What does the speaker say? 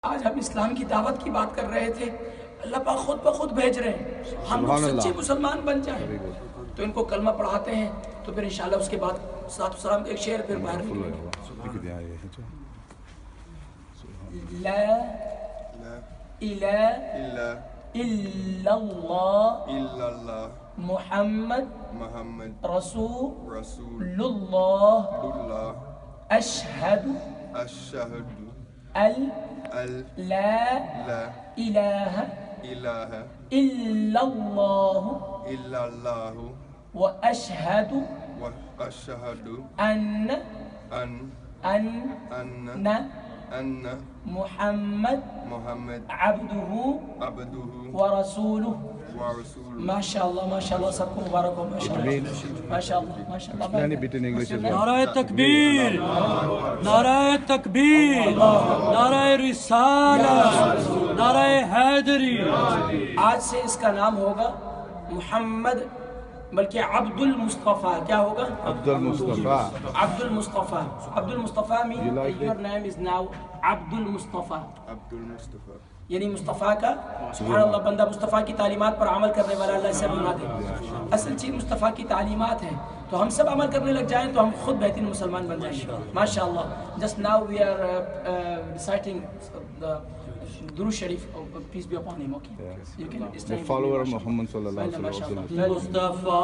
आज हम इस्लाम की दावत की बात कर रहे थे। अल्लाह पाक खुद ब खुद भेज रहे हैं हम लोग सच्चे मुसलमान बन जाएं, तो इनको कलमा पढ़ाते हैं, तो फिर इंशाल्लाह उसके बाद सलात सलाम एक शेर फिर बाहर ला इलाहा इल्लल्लाह मुहम्मद रसूलुल्लाह अशहदु ला इलाहा इल्लल्लाह व अशहदु अन्न मुहम्मद अब्दुहु व रसूलुहु। माशाअल्लाह माशाअल्लाह, सबको मुबारक हो। माशाअल्लाह। नाराए तकबीर, नाराए तकबीर, नाराए रिसालत, नाराए हैदरी। आज से इसका नाम होगा मुहम्मद, बल्कि अब्दुल मुस्तफ़ा। क्या होगा? Abdul Mustafa. Abdul Mustafa. Abdul Mustafa mean your name is now Abdul Mustafa. Abdul Mustafa यानी मुस्तफ़ा का सुभान अल्लाह, बंदा मुस्तफ़ा की तालीमात पर अमल करने वाला अल्लाह से बना दे। असल चीज़ मुस्तफ़ा की तालीमात है, तो हम सब अमल करने लग जाएं तो हम खुद बेहतरीन मुसलमान बन जाएंगे माशाअल्लाह। Just now we are reciting the दुरूद शरीफ, peace be upon him. Okay, you can the follower of Muhammad sallallahu alaihi wasallam. Mustafa